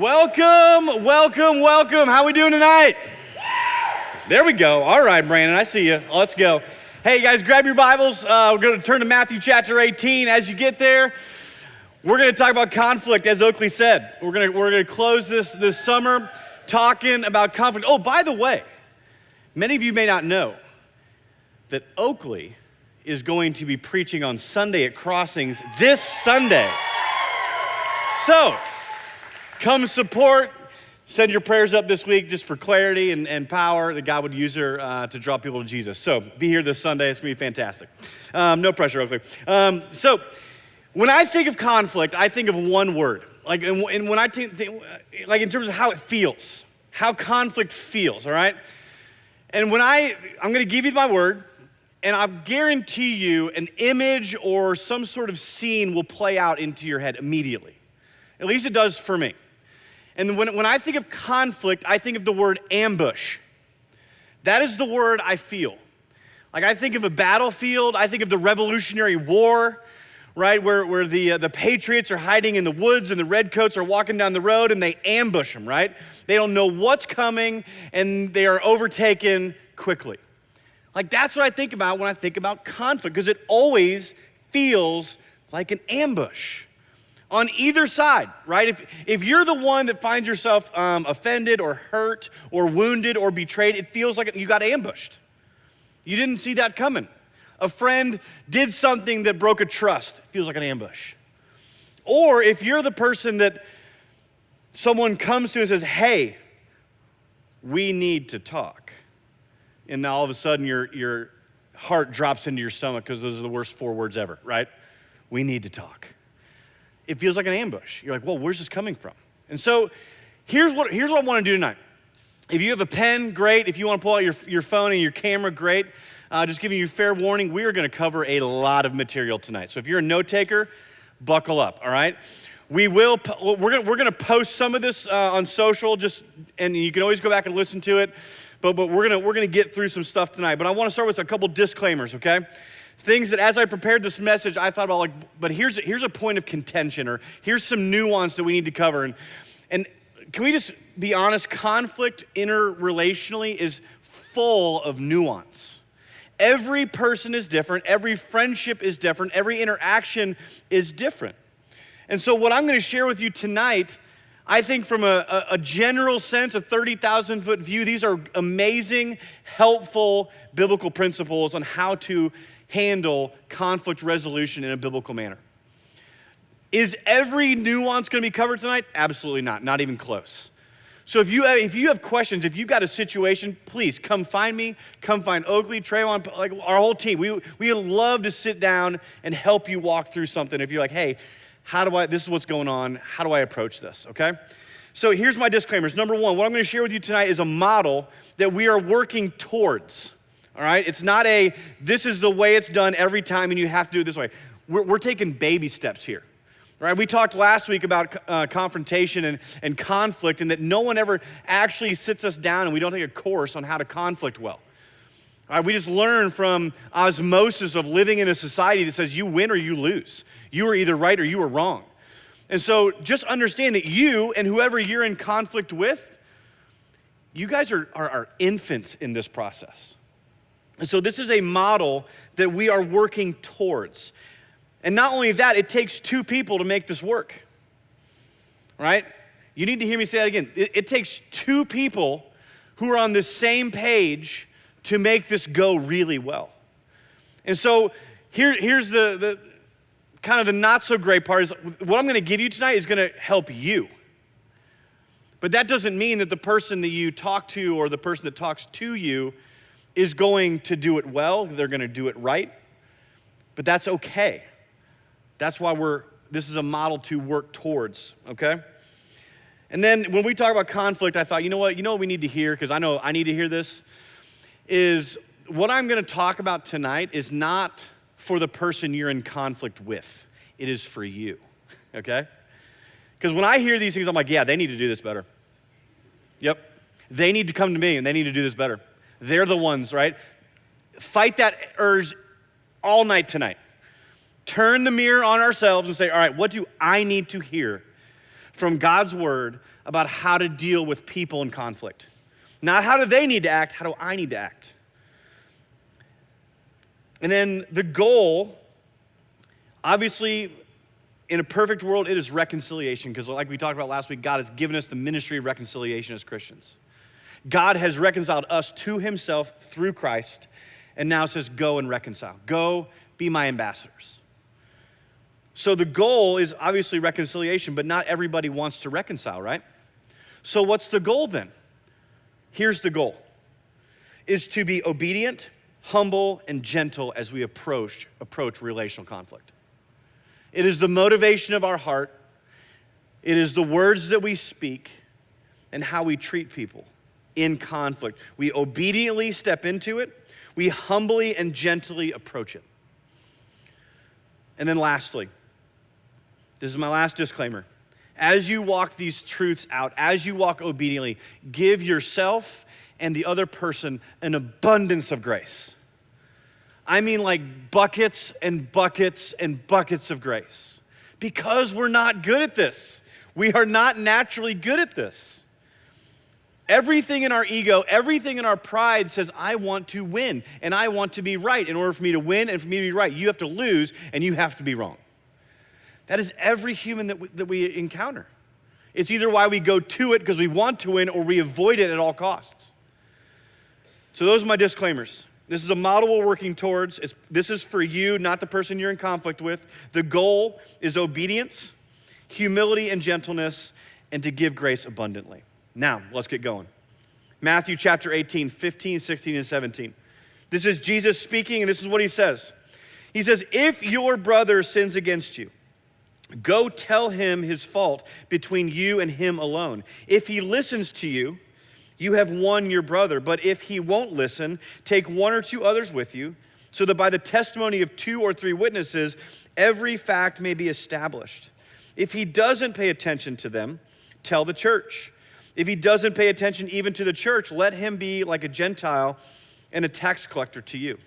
Welcome, welcome, welcome. How we doing tonight? There we go. All right, Brandon, I see you. Let's go. Hey, guys, grab your Bibles. We're going to turn to Matthew chapter 18. As you get there, we're going to talk about conflict, as Oakley said. We're going to close this summer talking about conflict. Oh, by the way, many of you may not know that Oakley is going to be preaching on Sunday at Crossings this Sunday. So, come support. Send your prayers up this week just for clarity and power that God would use her to draw people to Jesus. So be here this Sunday. It's going to be fantastic. No pressure, Oakley. So when I think of conflict, I think of one word. And when I think in terms of how it feels, how conflict feels, all right? And I'm going to give you my word, and I guarantee you an image or some sort of scene will play out into your head immediately. At least it does for me. And when I think of conflict, I think of the word ambush. That is the word I feel. Like I think of a battlefield, I think of the Revolutionary War, right? Where the patriots are hiding in the woods and the redcoats are walking down the road and they ambush them, right? They don't know what's coming and they are overtaken quickly. Like that's what I think about when I think about conflict, because it always feels like an ambush. On either side, right? If you're the one that finds yourself offended or hurt or wounded or betrayed, it feels like you got ambushed. You didn't see that coming. A friend did something that broke a trust. It feels like an ambush. Or if you're the person that someone comes to and says, hey, we need to talk. And then all of a sudden your heart drops into your stomach because those are the worst 4 words ever, right? We need to talk. It feels like an ambush. You're like, well, where's this coming from? And so here's what I want to do tonight. If you have a pen, great. If you want to pull out your phone and your camera, great. Just giving you fair warning, we are going to cover a lot of material tonight. So if you're a note taker, buckle up, all right? We're going to post some of this on social, and you can always go back and listen to it. But we're going to get through some stuff tonight. But I want to start with a couple disclaimers, okay? Things that as I prepared this message, I thought about but here's a point of contention, or here's some nuance that we need to cover. And can we just be honest? Conflict interrelationally is full of nuance. Every person is different. Every friendship is different. Every interaction is different. And so what I'm going to share with you tonight, I think from a general sense, a 30,000 foot view, these are amazing, helpful biblical principles on how to handle conflict resolution in a biblical manner. Is every nuance going to be covered tonight? Absolutely not even close. So if you have questions, if you've got a situation, please come find me, come find Oakley, Trayvon, like our whole team. We would love to sit down and help you walk through something. If you're like, hey, this is what's going on, how do I approach this, okay? So here's my disclaimers. Number one, what I'm going to share with you tonight is a model that we are working towards. All right, it's not this is the way it's done every time and you have to do it this way. We're taking baby steps here, right? We talked last week about confrontation and conflict, and that no one ever actually sits us down and we don't take a course on how to conflict well. All right, we just learn from osmosis of living in a society that says you win or you lose. You are either right or you are wrong. And so just understand that you and whoever you're in conflict with, you guys are infants in this process. And so this is a model that we are working towards. And not only that, it takes 2 people to make this work, right? You need to hear me say that again. It takes 2 people who are on the same page to make this go really well. And so here's the kind of the not so great part is what I'm going to give you tonight is going to help you. But that doesn't mean that the person that you talk to or the person that talks to you is going to do it well. They're going to do it right. But that's okay. That's why this is a model to work towards, okay? And then when we talk about conflict, I thought, you know what we need to hear, because I know I need to hear this, is what I'm going to talk about tonight is not for the person you're in conflict with. It is for you, okay? Because when I hear these things, I'm like, yeah, they need to do this better. Yep. They need to come to me and they need to do this better. They're the ones, right? Fight that urge all night tonight. Turn the mirror on ourselves and say, all right, what do I need to hear from God's word about how to deal with people in conflict. Not how do they need to act, how do I need to act? And then the goal, obviously, in a perfect world, it is reconciliation, because like we talked about last week, God has given us the ministry of reconciliation as Christians. God has reconciled us to himself through Christ, and now says, go and reconcile. Go be my ambassadors. So the goal is obviously reconciliation, but not everybody wants to reconcile, right? So what's the goal then? Here's the goal, is to be obedient, humble, and gentle as we approach relational conflict. It is the motivation of our heart. It is the words that we speak and how we treat people in conflict. We obediently step into it. We humbly and gently approach it. And then lastly, this is my last disclaimer. As you walk these truths out, as you walk obediently, give yourself and the other person an abundance of grace. I mean like buckets and buckets and buckets of grace. Because we're not good at this. We are not naturally good at this. Everything in our ego, everything in our pride says, I want to win and I want to be right. In order for me to win and for me to be right, you have to lose and you have to be wrong. That is every human that we encounter. It's either why we go to it because we want to win or we avoid it at all costs. So those are my disclaimers. This is a model we're working towards. This is for you, not the person you're in conflict with. The goal is obedience, humility, and gentleness, and to give grace abundantly. Now, let's get going. Matthew chapter 18, 15, 16, and 17. This is Jesus speaking, and this is what he says. He says, if your brother sins against you, go tell him his fault between you and him alone. If he listens to you, you have won your brother. But if he won't listen, take one or two others with you, so that by the testimony of 2 or 3 witnesses, every fact may be established. If he doesn't pay attention to them, tell the church. If he doesn't pay attention even to the church, let him be like a Gentile and a tax collector to you.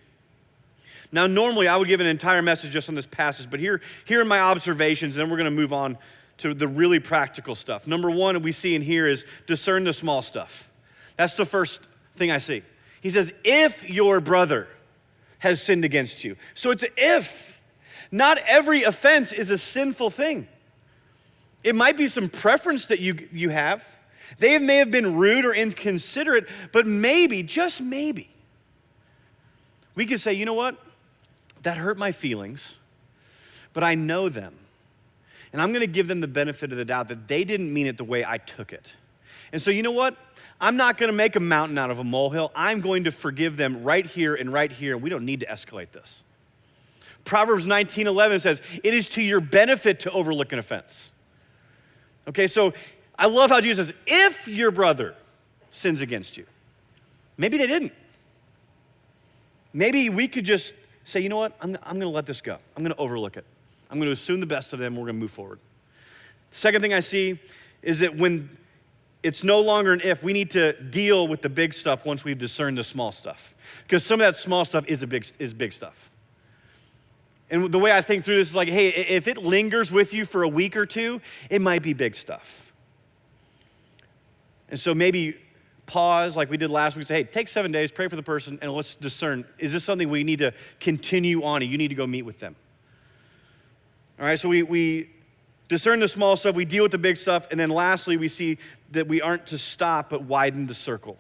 Now, normally I would give an entire message just on this passage, but here are my observations, and then we're going to move on to the really practical stuff. Number one we see in here is discern the small stuff. That's the first thing I see. He says, if your brother has sinned against you. So it's if. Not every offense is a sinful thing. It might be some preference that you have. They may have been rude or inconsiderate, but maybe, just maybe, we could say, you know what? That hurt my feelings, but I know them. And I'm gonna give them the benefit of the doubt that they didn't mean it the way I took it. And so you know what? I'm not gonna make a mountain out of a molehill. I'm going to forgive them right here, and we don't need to escalate this. Proverbs 19:11 says, it is to your benefit to overlook an offense. Okay, so I love how Jesus says, if your brother sins against you. Maybe they didn't. Maybe we could just say, you know what, I'm gonna let this go. I'm gonna overlook it. I'm gonna assume the best of them, we're gonna move forward. Second thing I see is that when it's no longer an if, we need to deal with the big stuff once we've discerned the small stuff. Because some of that small stuff is big stuff. And the way I think through this is like, hey, if it lingers with you for a week or two, it might be big stuff. And so maybe pause like we did last week, say, hey, take 7 days, pray for the person, and let's discern, is this something we need to continue on, and you need to go meet with them? All right, so we discern the small stuff, we deal with the big stuff, and then lastly, we see that we aren't to stop, but widen the circle.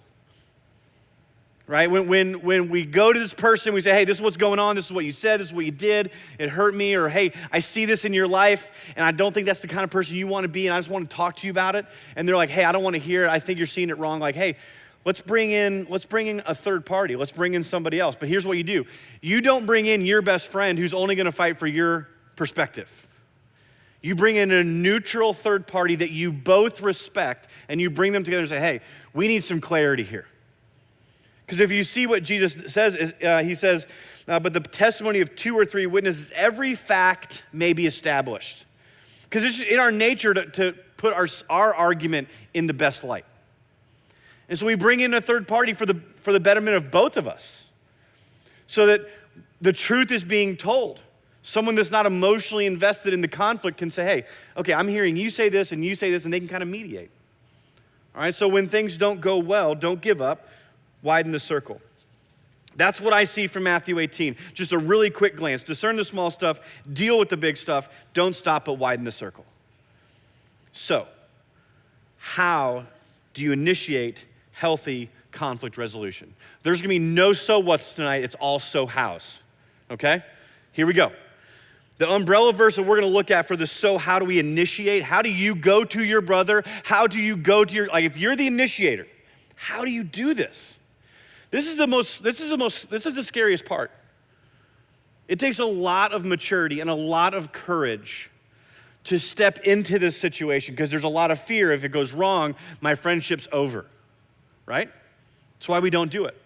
Right, when we go to this person, we say, hey, this is what's going on, this is what you said, this is what you did, it hurt me, or hey, I see this in your life, and I don't think that's the kind of person you want to be, and I just want to talk to you about it. And they're like, hey, I don't want to hear it, I think you're seeing it wrong. Like, hey, let's bring in a third party, let's bring in somebody else. But here's what you do. You don't bring in your best friend who's only gonna fight for your perspective. You bring in a neutral third party that you both respect, and you bring them together and say, hey, we need some clarity here. Because if you see what Jesus says, he says, but the testimony of 2 or 3 witnesses, every fact may be established. Because it's in our nature to put our argument in the best light. And so we bring in a third party for the betterment of both of us, so that the truth is being told, Someone that's not emotionally invested in the conflict can say, hey, okay, I'm hearing you say this, and they can kind of mediate. All right, so when things don't go well, don't give up, widen the circle. That's what I see from Matthew 18. Just a really quick glance. Discern the small stuff, deal with the big stuff, don't stop, but widen the circle. So, how do you initiate healthy conflict resolution? There's gonna be no so what's tonight, it's all so hows, okay? Here we go. The umbrella verse that we're gonna look at for the so how do we initiate, how do you go to your brother? How do you go to your, like if you're the initiator, how do you do this? This is the scariest part. It takes a lot of maturity and a lot of courage to step into this situation because there's a lot of fear. If it goes wrong, my friendship's over, right? That's why we don't do it.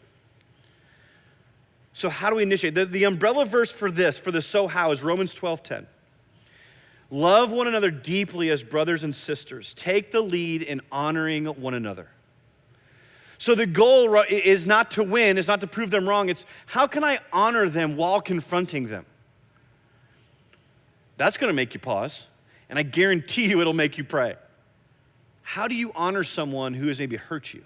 So how do we initiate? The umbrella verse for this, for the so how, is Romans 12:10. Love one another deeply as brothers and sisters. Take the lead in honoring one another. So the goal is not to win, it's not to prove them wrong, it's how can I honor them while confronting them? That's gonna make you pause, and I guarantee you it'll make you pray. How do you honor someone who has maybe hurt you?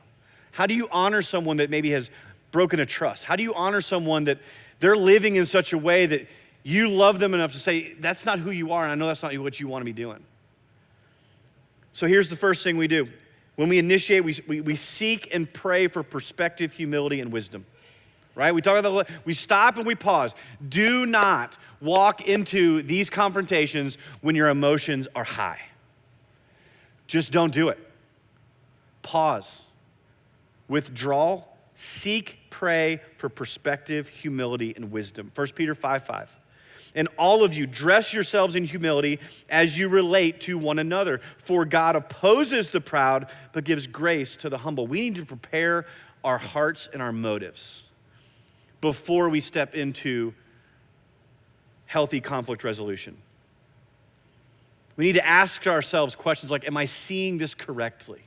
How do you honor someone that maybe has broken a trust? How do you honor someone that they're living in such a way that you love them enough to say, that's not who you are, and I know that's not what you wanna be doing? So here's the first thing we do. When we initiate, we seek and pray for perspective, humility, and wisdom, right? We talk about we stop and we pause. Do not walk into these confrontations when your emotions are high. Just don't do it. Pause, withdraw, seek, pray for perspective, humility, and wisdom. 1 Peter 5:5. And all of you, dress yourselves in humility as you relate to one another. For God opposes the proud, but gives grace to the humble. We need to prepare our hearts and our motives before we step into healthy conflict resolution. We need to ask ourselves questions like, am I seeing this correctly?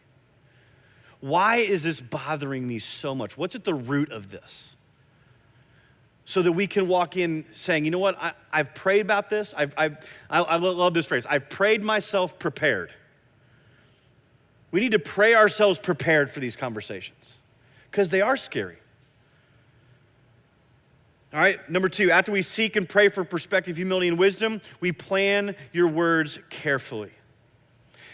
Why is this bothering me so much? What's at the root of this? So that we can walk in saying, you know what, I've prayed about this. I love this phrase. I've prayed myself prepared. We need to pray ourselves prepared for these conversations because they are scary. All right, number 2, after we seek and pray for perspective, humility, and wisdom, we plan your words carefully.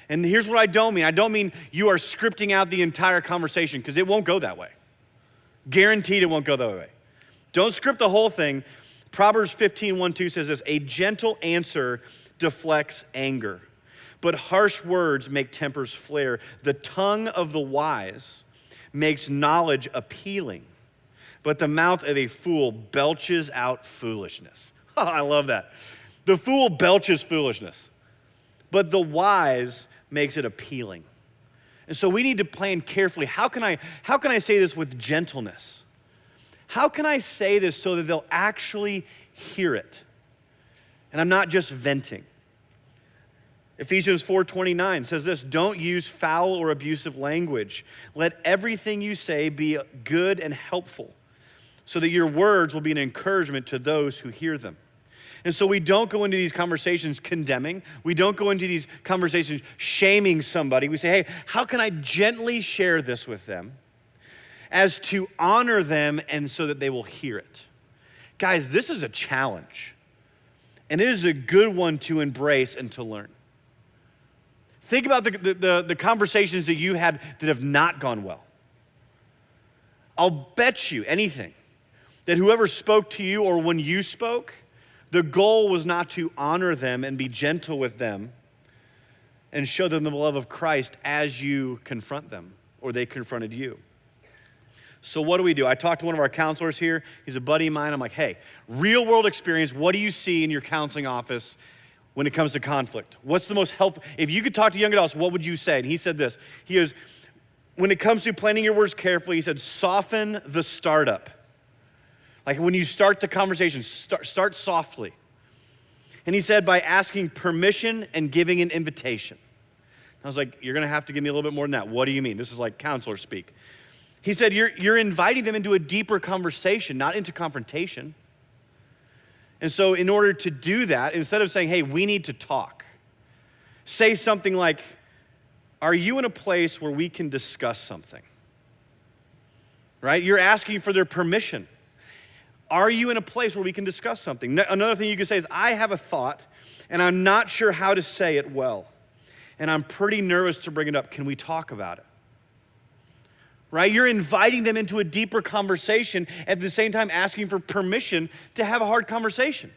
And here's what I don't mean. I don't mean you are scripting out the entire conversation because it won't go that way. Guaranteed it won't go that way. Don't script the whole thing. Proverbs 15:1-2 says this, a gentle answer deflects anger, but harsh words make tempers flare. The tongue of the wise makes knowledge appealing, but the mouth of a fool belches out foolishness. Oh, I love that. The fool belches foolishness, but the wise makes it appealing. And so we need to plan carefully. How can I say this with gentleness? How can I say this so that they'll actually hear it? And I'm not just venting. Ephesians 4:29 says this, don't use foul or abusive language. Let everything you say be good and helpful so that your words will be an encouragement to those who hear them. And so we don't go into these conversations condemning. We don't go into these conversations shaming somebody. We say, hey, how can I gently share this with them as to honor them and so that they will hear it? Guys, this is a challenge. And it is a good one to embrace and to learn. Think about the conversations that you had that have not gone well. I'll bet you anything that whoever spoke to you or when you spoke, the goal was not to honor them and be gentle with them and show them the love of Christ as you confront them or they confronted you. So what do? I talked to one of our counselors here. He's a buddy of mine. I'm like, hey, real world experience, what do you see in your counseling office when it comes to conflict? What's the most helpful? If you could talk to young adults, what would you say? And he said this. He goes, when it comes to planning your words carefully, he said, soften the startup. Like when you start the conversation, start softly. And he said, by asking permission and giving an invitation. I was like, you're gonna have to give me a little bit more than that. What do you mean? This is like counselor speak. He said, you're inviting them into a deeper conversation, not into confrontation. And so in order to do that, instead of saying, hey, we need to talk, say something like, are you in a place where we can discuss something? Right? You're asking for their permission. Are you in a place where we can discuss something? Another thing you can say is, I have a thought, and I'm not sure how to say it well, and I'm pretty nervous to bring it up. Can we talk about it? Right? You're inviting them into a deeper conversation, at the same time asking for permission to have a hard conversation.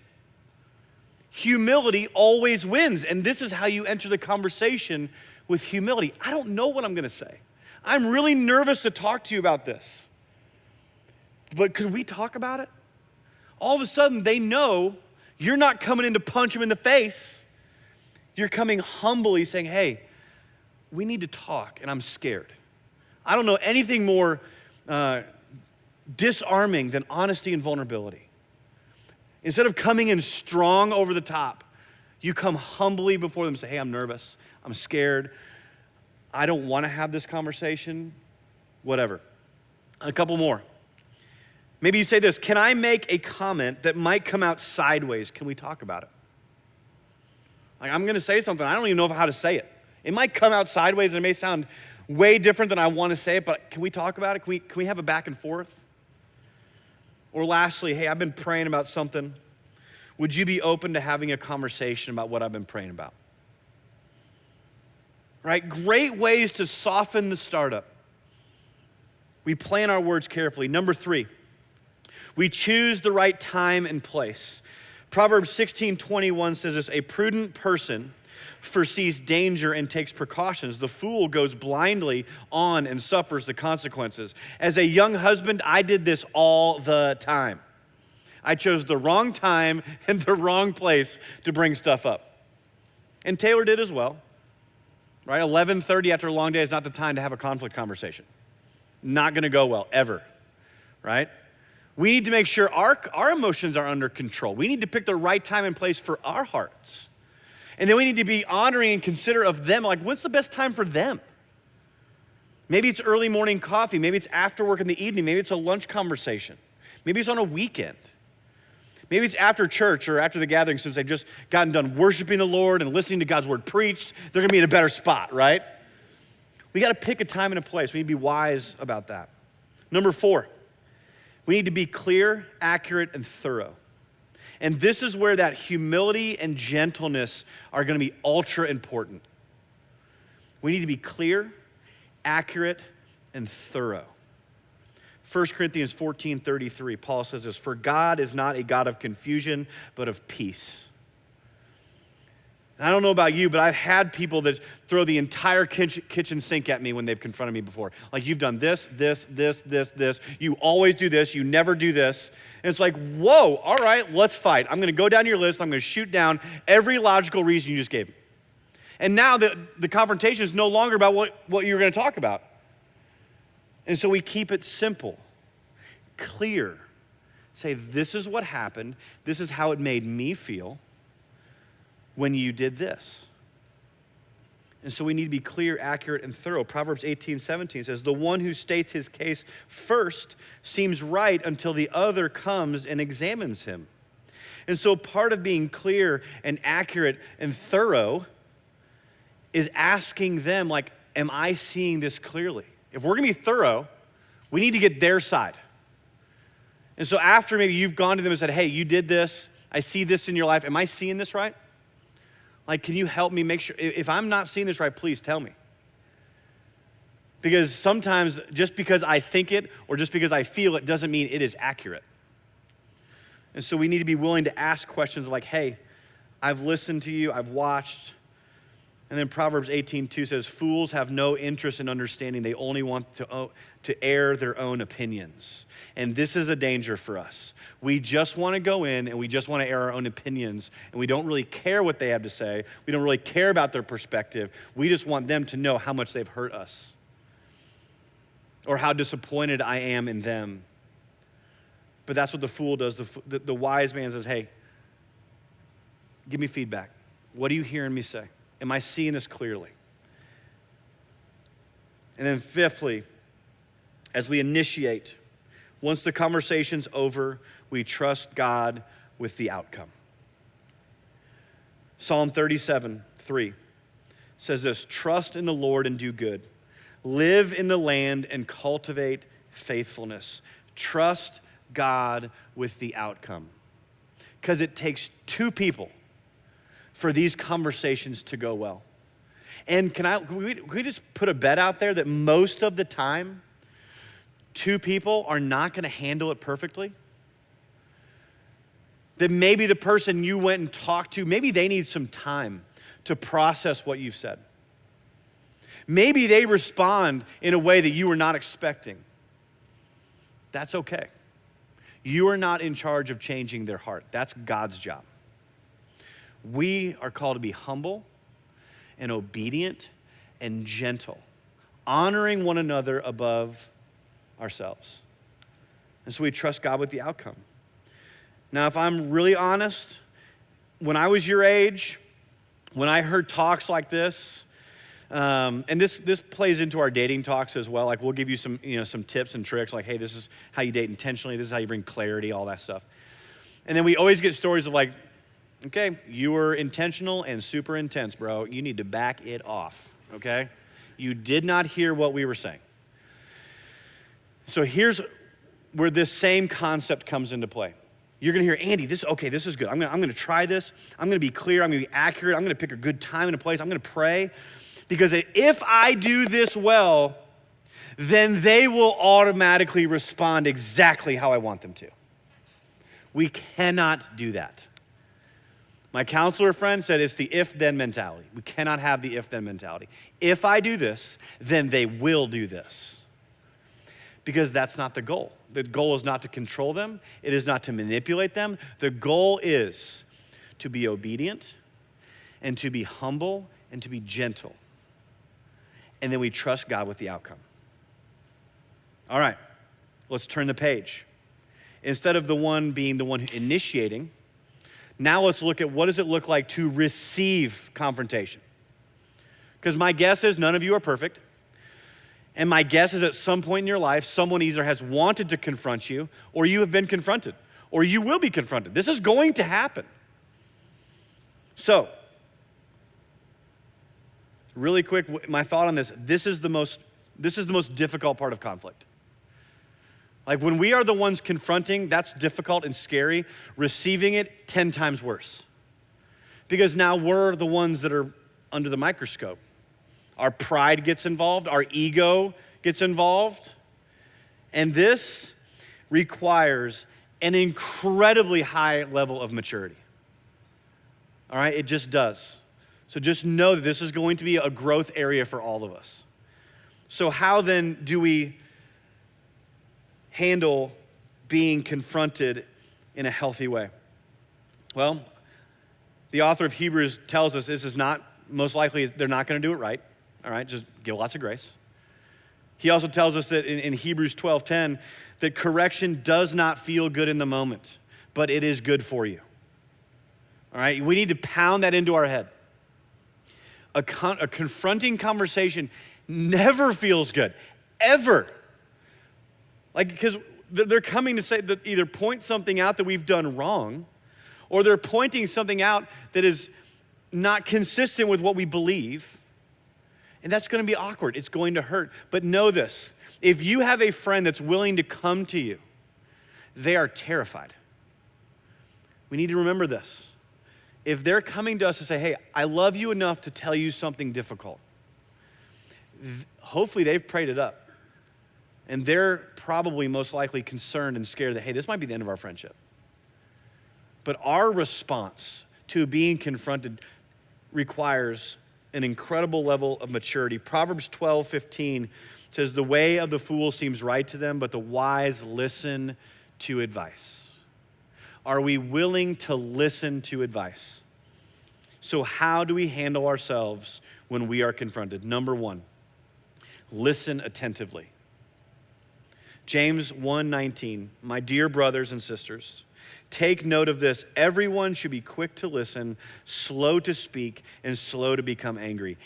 Humility always wins, and this is how you enter the conversation with humility. I don't know what I'm gonna say. I'm really nervous to talk to you about this. But could we talk about it? All of a sudden, they know you're not coming in to punch them in the face. You're coming humbly saying, hey, we need to talk, and I'm scared. I don't know anything more disarming than honesty and vulnerability. Instead of coming in strong over the top, you come humbly before them and say, hey, I'm nervous, I'm scared, I don't want to have this conversation, whatever. A couple more. Maybe you say this, can I make a comment that might come out sideways? Can we talk about it? Like, I'm gonna say something, I don't even know how to say it. It might come out sideways and it may sound way different than I want to say it, but can we talk about it? Can we have a back and forth? Or lastly, hey, I've been praying about something. Would you be open to having a conversation about what I've been praying about? Right? Great ways to soften the startup. We plan our words carefully. Number 3, we choose the right time and place. Proverbs 16:21 says this, a prudent person foresees danger and takes precautions. The fool goes blindly on and suffers the consequences. As a young husband, I did this all the time. I chose the wrong time and the wrong place to bring stuff up. And Taylor did as well, right? 11:30 after a long day is not the time to have a conflict conversation. Not gonna go well, ever, right? We need to make sure our emotions are under control. We need to pick the right time and place for our hearts. And then we need to be honoring and considerate of them. Like, when's the best time for them? Maybe it's early morning coffee. Maybe it's after work in the evening. Maybe it's a lunch conversation. Maybe it's on a weekend. Maybe it's after church or after the gathering, since they've just gotten done worshiping the Lord and listening to God's word preached. They're gonna be in a better spot, right? We gotta pick a time and a place. We need to be wise about that. Number 4, we need to be clear, accurate, and thorough. And this is where that humility and gentleness are gonna be ultra important. We need to be clear, accurate, and thorough. 1 Corinthians 14:33, Paul says this, for God is not a God of confusion, but of peace. And I don't know about you, but I've had people that throw the entire kitchen sink at me when they've confronted me before. Like, you've done this. You always do this. You never do this. And it's like, whoa, all right, let's fight. I'm gonna go down your list. I'm gonna shoot down every logical reason you just gave me. And now the confrontation is no longer about what you're gonna talk about. And so we keep it simple, clear. Say, this is what happened. This is how it made me feel when you did this. And so we need to be clear, accurate, and thorough. Proverbs 18:17 says, the one who states his case first seems right until the other comes and examines him. And so part of being clear and accurate and thorough is asking them, like, am I seeing this clearly? If we're gonna be thorough, we need to get their side. And so after maybe you've gone to them and said, hey, you did this, I see this in your life, am I seeing this right? Like, can you help me make sure, if I'm not seeing this right, please tell me. Because sometimes just because I think it or just because I feel it doesn't mean it is accurate. And so we need to be willing to ask questions like, hey, I've listened to you, I've watched. And then Proverbs 18:2 says, fools have no interest in understanding. They only want to air their own opinions. And this is a danger for us. We just want to go in and we just want to air our own opinions, and we don't really care what they have to say. We don't really care about their perspective. We just want them to know how much they've hurt us or how disappointed I am in them. But that's what the fool does. The wise man says, hey, give me feedback. What are you hearing me say? Am I seeing this clearly? And then fifthly, as we initiate, once the conversation's over, we trust God with the outcome. Psalm 37:3 says this, trust in the Lord and do good. Live in the land and cultivate faithfulness. Trust God with the outcome. Because it takes two people for these conversations to go well. And can we just put a bet out there that most of the time, two people are not gonna handle it perfectly? That maybe the person you went and talked to, maybe they need some time to process what you've said. Maybe they respond in a way that you were not expecting. That's okay. You are not in charge of changing their heart. That's God's job. We are called to be humble and obedient and gentle, honoring one another above ourselves. And so we trust God with the outcome. Now, if I'm really honest, when I was your age, when I heard talks like this, and this plays into our dating talks as well. Like we'll give you some tips and tricks like, hey, this is how you date intentionally. This is how you bring clarity, all that stuff. And then we always get stories of like, okay, you were intentional and super intense, bro. You need to back it off, okay? You did not hear what we were saying. So here's where this same concept comes into play. You're gonna hear, Andy, this is good. I'm gonna try this. I'm gonna be clear, I'm gonna be accurate. I'm gonna pick a good time and a place. I'm gonna pray. Because if I do this well, then they will automatically respond exactly how I want them to. We cannot do that. My counselor friend said it's the if-then mentality. We cannot have the if-then mentality. If I do this, then they will do this. Because that's not the goal. The goal is not to control them. It is not to manipulate them. The goal is to be obedient and to be humble and to be gentle. And then we trust God with the outcome. All right, let's turn the page. Instead of the one being the one initiating, now let's look at what does it look like to receive confrontation. Because my guess is none of you are perfect. And my guess is at some point in your life, someone either has wanted to confront you or you have been confronted or you will be confronted. This is going to happen. So, really quick, my thought on this, this is the most difficult part of conflict. Like when we are the ones confronting, that's difficult and scary. Receiving it, 10 times worse. Because now we're the ones that are under the microscope. Our pride gets involved, our ego gets involved. And this requires an incredibly high level of maturity. All right, it just does. So just know that this is going to be a growth area for all of us. So how then do we handle being confronted in a healthy way? Well, the author of Hebrews tells us this is not, most likely they're not gonna do it right. All right, just give lots of grace. He also tells us that in Hebrews 12:10, that correction does not feel good in the moment, but it is good for you. All right, we need to pound that into our head. A confronting conversation never feels good, ever. Like, because they're coming to say that either point something out that we've done wrong, or they're pointing something out that is not consistent with what we believe. And that's gonna be awkward, it's going to hurt. But know this, if you have a friend that's willing to come to you, they are terrified. We need to remember this. If they're coming to us to say, hey, I love you enough to tell you something difficult, hopefully they've prayed it up. And they're probably most likely concerned and scared that, hey, this might be the end of our friendship. But our response to being confronted requires an incredible level of maturity. Proverbs 12:15 says, the way of the fool seems right to them, but the wise listen to advice. Are we willing to listen to advice? So how do we handle ourselves when we are confronted? Number one, listen attentively. James 1:19, my dear brothers and sisters, take note of this. Everyone should be quick to listen, slow to speak, and slow to become angry.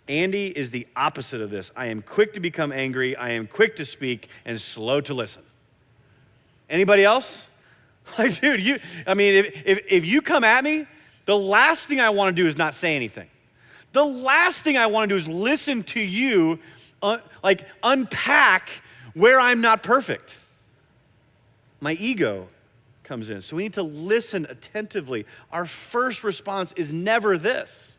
Andy is the opposite of this. I am quick to become angry, I am quick to speak, and slow to listen. Anybody else? Like, dude, if you come at me, the last thing I want to do is not say anything. The last thing I want to do is listen to you, unpack where I'm not perfect. My ego comes in. So we need to listen attentively. Our first response is never this.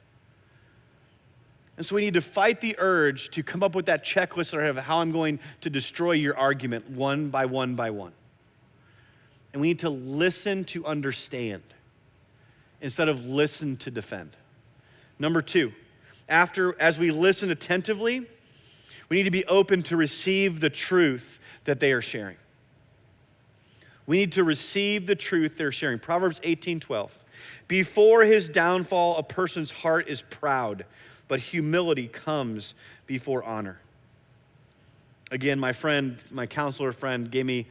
And so we need to fight the urge to come up with that checklist of how I'm going to destroy your argument one by one by one. And we need to listen to understand instead of listen to defend. Number two, as we listen attentively, we need to be open to receive the truth that they are sharing. We need to receive the truth they're sharing. Proverbs 18:12. Before his downfall, a person's heart is proud, but humility comes before honor. Again, my counselor friend gave me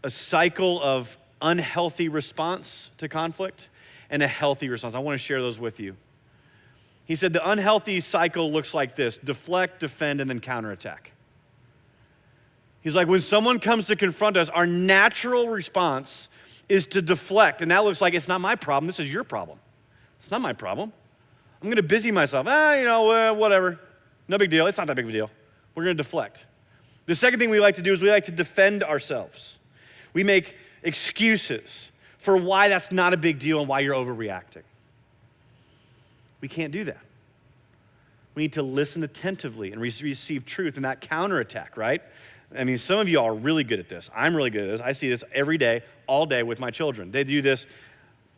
a cycle of unhealthy response to conflict and a healthy response. I want to share those with you. He said the unhealthy cycle looks like this: deflect, defend, and then counterattack. He's like, when someone comes to confront us, our natural response is to deflect. And that looks like, it's not my problem, this is your problem. It's not my problem. I'm gonna busy myself. Whatever. No big deal, it's not that big of a deal. We're gonna deflect. The second thing we like to do is we like to defend ourselves. We make excuses for why that's not a big deal and why you're overreacting. We can't do that. We need to listen attentively and receive truth and that counterattack, right? I mean, some of you are really good at this. I'm really good at this. I see this every day, all day with my children. They do this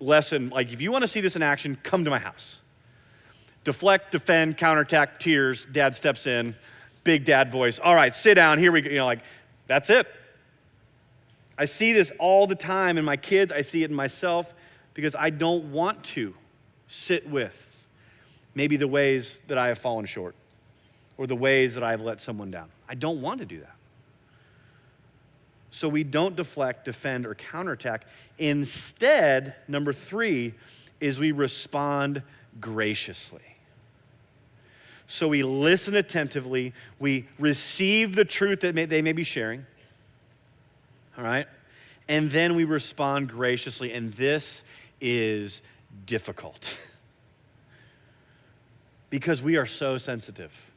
lesson, like, if you want to see this in action, come to my house. Deflect, defend, counterattack, tears, dad steps in, big dad voice. All right, sit down, here we go. That's it. I see this all the time in my kids. I see it in myself because I don't want to sit with maybe the ways that I have fallen short or the ways that I have let someone down. I don't want to do that. So we don't deflect, defend, or counterattack. Instead, number three is we respond graciously. So we listen attentively, we receive the truth that they may be sharing, all right? And then we respond graciously, and this is difficult because we are so sensitive.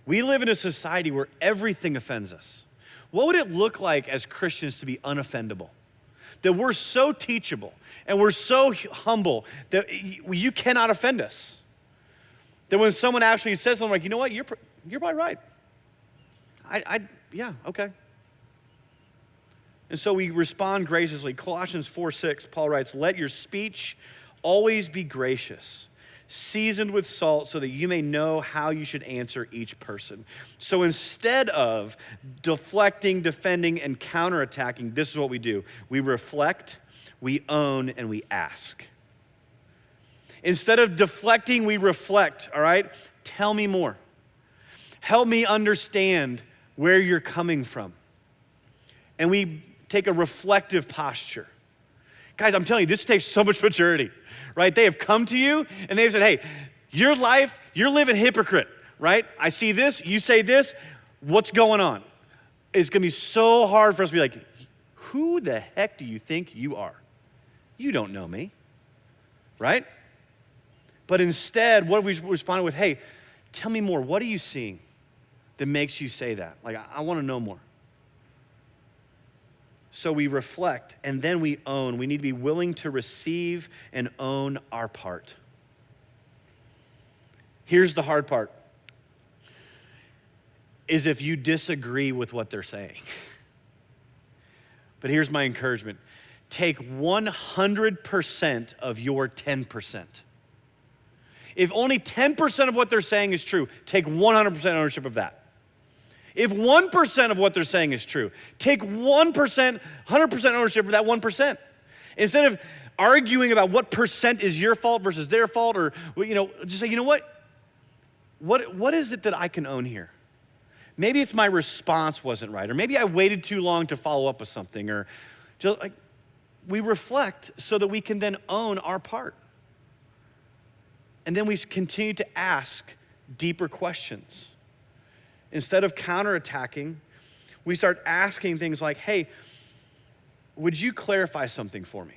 We live in a society where everything offends us. What would it look like as Christians to be unoffendable? That we're so teachable and we're so humble that you cannot offend us. That when someone actually says something like, you know what, you're probably right. Yeah, okay. And so we respond graciously. Colossians 4:6, Paul writes, let your speech always be gracious, seasoned with salt, so that you may know how you should answer each person. So instead of deflecting, defending, and counterattacking, this is what we do. We reflect, we own, and we ask. Instead of deflecting, we reflect, all right? Tell me more. Help me understand where you're coming from. And we take a reflective posture. Guys, I'm telling you, this takes so much maturity, right? They have come to you and they've said, hey, your life, you're living hypocrite, right? I see this, you say this, what's going on? It's gonna be so hard for us to be like, who the heck do you think you are? You don't know me, right? But instead, what have we responded with? Hey, tell me more. What are you seeing that makes you say that? Like, I wanna know more. So we reflect and then we own. We need to be willing to receive and own our part. Here's the hard part, is if you disagree with what they're saying. But here's my encouragement. Take 100% of your 10%. If only 10% of what they're saying is true, take 100% ownership of that. If 1% of what they're saying is true, take 1%, 100% ownership of that 1%. Instead of arguing about what percent is your fault versus their fault, or just say, you know what is it that I can own here? Maybe it's my response wasn't right, or maybe I waited too long to follow up with something, or just like we reflect so that we can then own our part. And then we continue to ask deeper questions. Instead of counterattacking, we start asking things like, hey, would you clarify something for me?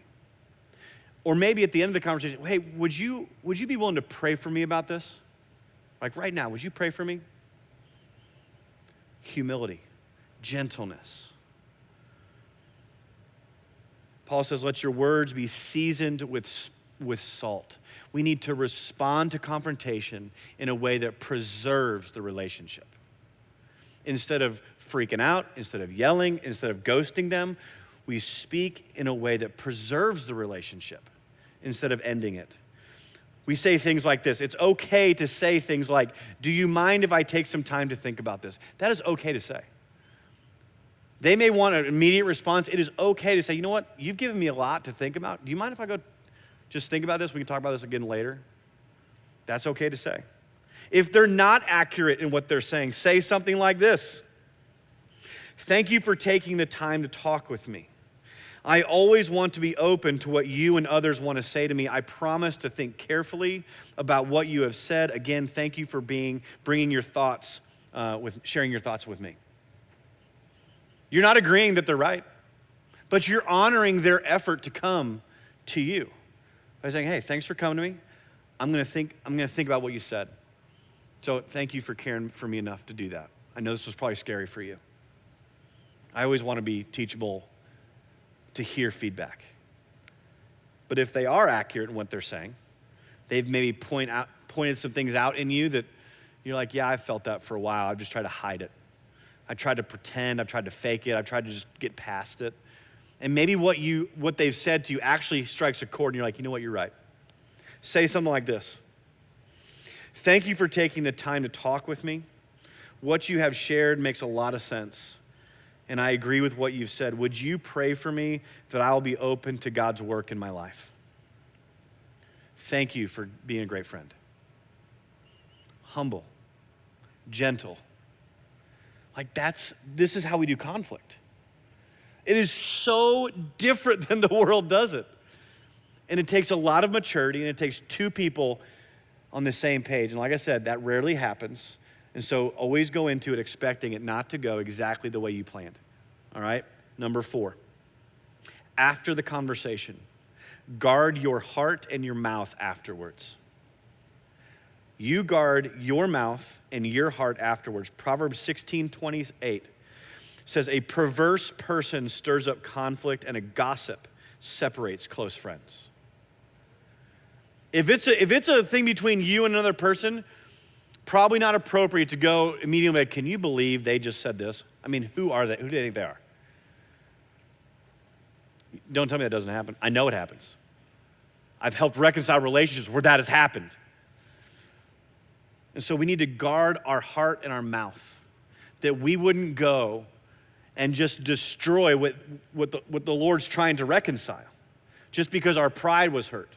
Or maybe at the end of the conversation, hey, would you be willing to pray for me about this? Like right now, would you pray for me? Humility, gentleness. Paul says, let your words be seasoned with salt. We need to respond to confrontation in a way that preserves the relationship. Instead of freaking out, instead of yelling, instead of ghosting them, we speak in a way that preserves the relationship instead of ending it. We say things like this. It's okay to say things like, do you mind if I take some time to think about this? That is okay to say. They may want an immediate response. It is okay to say, you know what? You've given me a lot to think about. Do you mind if I go just think about this? We can talk about this again later. That's okay to say. If they're not accurate in what they're saying, say something like this. Thank you for taking the time to talk with me. I always want to be open to what you and others want to say to me. I promise to think carefully about what you have said. Again, thank you for bringing your thoughts, sharing your thoughts with me. You're not agreeing that they're right, but you're honoring their effort to come to you by saying, hey, thanks for coming to me. I'm gonna think about what you said. So thank you for caring for me enough to do that. I know this was probably scary for you. I always want to be teachable to hear feedback. But if they are accurate in what they're saying, they've maybe pointed some things out in you that you're like, yeah, I felt that for a while. I've just tried to hide it. I tried to pretend, I've tried to fake it, I've tried to just get past it. And maybe what they've said to you actually strikes a chord and you're like, you know what, you're right. Say something like this. Thank you for taking the time to talk with me. What you have shared makes a lot of sense. And I agree with what you've said. Would you pray for me that I'll be open to God's work in my life? Thank you for being a great friend. Humble, gentle. This is how we do conflict. It is so different than the world does it. And it takes a lot of maturity, and it takes two people on the same page. And like I said, that rarely happens. And so always go into it expecting it not to go exactly the way you planned. All right? Number 4, after the conversation, guard your heart and your mouth afterwards. You guard your mouth and your heart afterwards. Proverbs 16:28 says, a perverse person stirs up conflict and a gossip separates close friends. If it's a thing between you and another person, probably not appropriate to go immediately like, can you believe they just said this? I mean, who are they? Who do they think they are? Don't tell me that doesn't happen. I know it happens. I've helped reconcile relationships where that has happened. And so we need to guard our heart and our mouth, that we wouldn't go and just destroy what the Lord's trying to reconcile, just because our pride was hurt.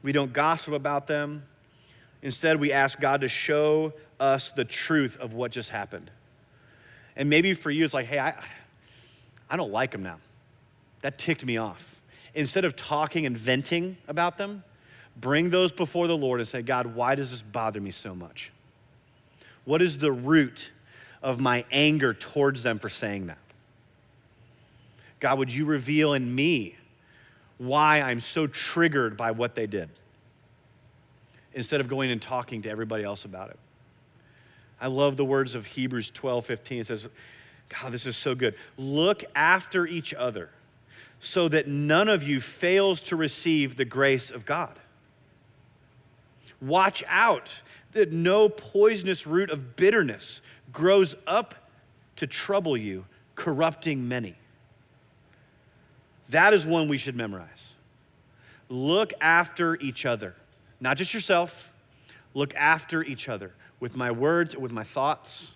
We don't gossip about them. Instead, we ask God to show us the truth of what just happened. And maybe for you, it's like, hey, I don't like them now. That ticked me off. Instead of talking and venting about them, bring those before the Lord and say, God, why does this bother me so much? What is the root of my anger towards them for saying that? God, would you reveal in me why I'm so triggered by what they did, instead of going and talking to everybody else about it? I love the words of Hebrews 12:15. It says, God, this is so good. Look after each other so that none of you fails to receive the grace of God. Watch out that no poisonous root of bitterness grows up to trouble you, corrupting many. That is one we should memorize. Look after each other, not just yourself. Look after each other with my words, with my thoughts.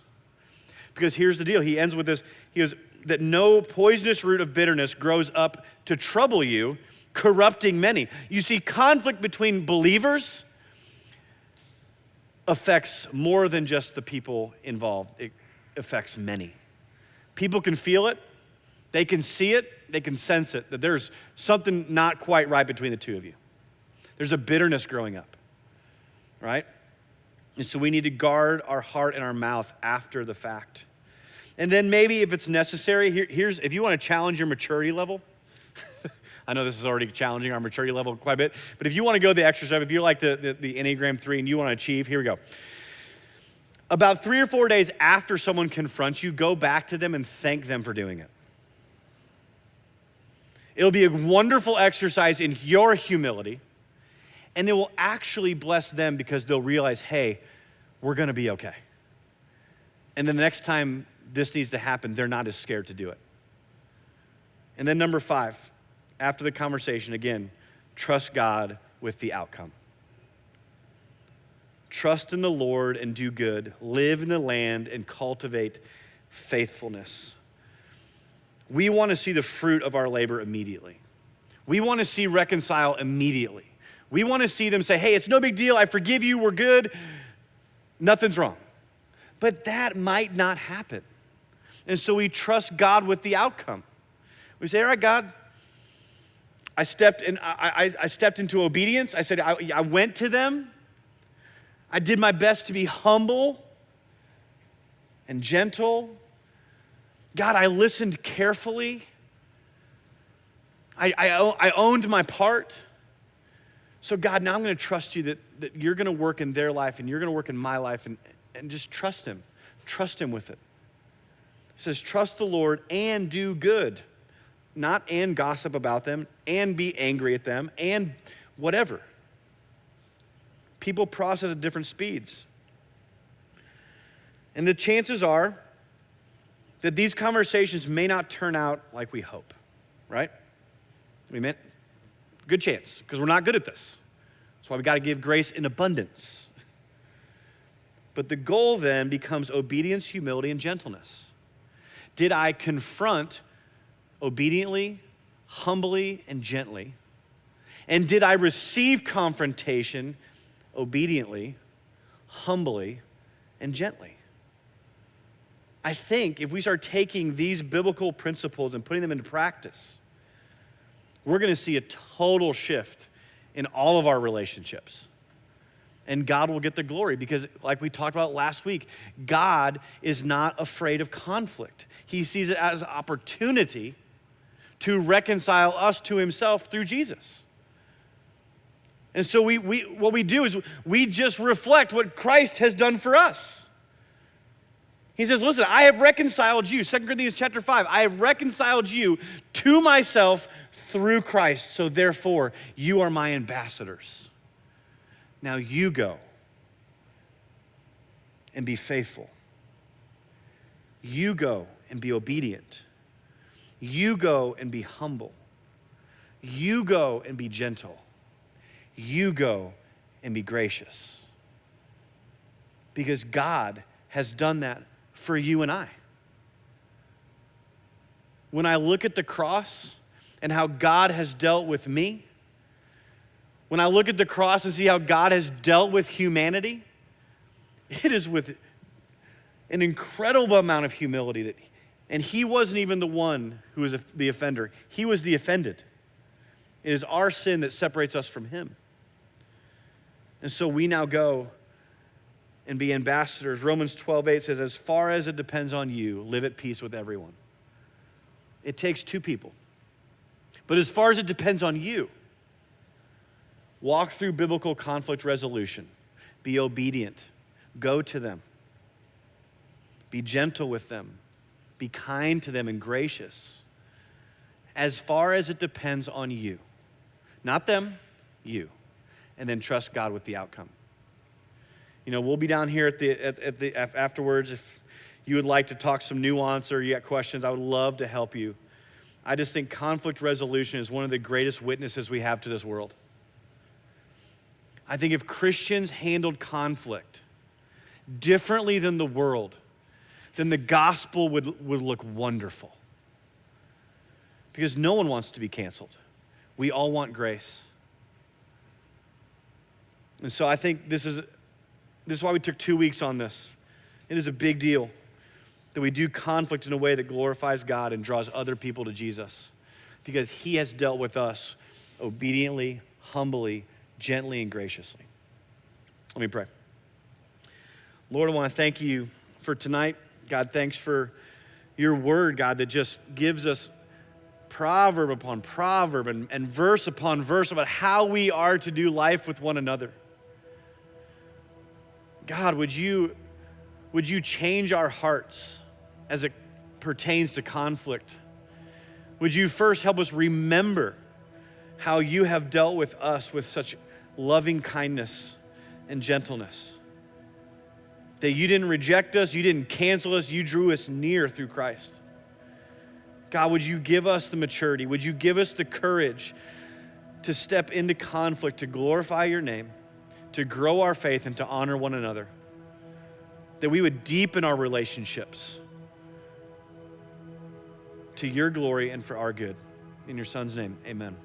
Because here's the deal. He ends with this. He goes, that no poisonous root of bitterness grows up to trouble you, corrupting many. You see, conflict between believers affects more than just the people involved. It affects many. People can feel it. They can see it. They can sense it, that there's something not quite right between the two of you. There's a bitterness growing up, right? And so we need to guard our heart and our mouth after the fact. And then maybe if it's necessary, here's if you want to challenge your maturity level. I know this is already challenging our maturity level quite a bit, but if you want to go the extra step, if you're like the Enneagram 3 and you want to achieve, here we go. About 3 or 4 days after someone confronts you, go back to them and thank them for doing it. It'll be a wonderful exercise in your humility, and it will actually bless them because they'll realize, hey, we're gonna be okay. And then the next time this needs to happen, they're not as scared to do it. And then number 5, after the conversation, again, trust God with the outcome. Trust in the Lord and do good. Live in the land and cultivate faithfulness. We want to see the fruit of our labor immediately. We want to see reconcile immediately. We want to see them say, hey, it's no big deal. I forgive you. We're good. Nothing's wrong. But that might not happen. And so we trust God with the outcome. We say, all right, God, I stepped into obedience. I said, I went to them. I did my best to be humble and gentle. God, I listened carefully. I owned my part. So God, now I'm gonna trust you that you're gonna work in their life and you're gonna work in my life and just trust him. Trust him with it. It says, trust the Lord and do good. Not and gossip about them and be angry at them and whatever. People process at different speeds. And the chances are that these conversations may not turn out like we hope, right? Good chance, because we're not good at this. That's why we got to give grace in abundance. But the goal then becomes obedience, humility, and gentleness. Did I confront obediently, humbly, and gently? And did I receive confrontation obediently, humbly, and gently? I think if we start taking these biblical principles and putting them into practice, we're gonna see a total shift in all of our relationships. And God will get the glory because, like we talked about last week, God is not afraid of conflict. He sees it as an opportunity to reconcile us to himself through Jesus. And so what we do is we just reflect what Christ has done for us. He says, listen, I have reconciled you, 2 Corinthians chapter 5, I have reconciled you to myself through Christ, so therefore you are my ambassadors. Now you go and be faithful. You go and be obedient. You go and be humble. You go and be gentle. You go and be gracious. Because God has done that for you and I. When I look at the cross and how God has dealt with me, when I look at the cross and see how God has dealt with humanity, it is with an incredible amount of humility and he wasn't even the one who was the offender. He was the offended. It is our sin that separates us from him. And so we now go and be ambassadors. Romans 12:8 says, as far as it depends on you, live at peace with everyone. It takes two people. But as far as it depends on you, walk through biblical conflict resolution. Be obedient. Go to them. Be gentle with them. Be kind to them and gracious. As far as it depends on you. Not them, you. And then trust God with the outcome. You know, we'll be down here afterwards. If you would like to talk some nuance or you got questions, I would love to help you. I just think conflict resolution is one of the greatest witnesses we have to this world. I think if Christians handled conflict differently than the world, then the gospel would look wonderful. Because no one wants to be canceled. We all want grace. And so I think this is why we took 2 weeks on this. It is a big deal that we do conflict in a way that glorifies God and draws other people to Jesus, because he has dealt with us obediently, humbly, gently, and graciously. Let me pray. Lord, I want to thank you for tonight. God, thanks for Your word, God, that just gives us proverb upon proverb and verse upon verse about how we are to do life with one another. God, would you change our hearts as it pertains to conflict? Would you first help us remember how you have dealt with us with such loving kindness and gentleness? That you didn't reject us, you didn't cancel us, you drew us near through Christ. God, would you give us the maturity? Would you give us the courage to step into conflict, to glorify your name, to grow our faith, and to honor one another? That we would deepen our relationships to your glory and for our good. In your Son's name, amen.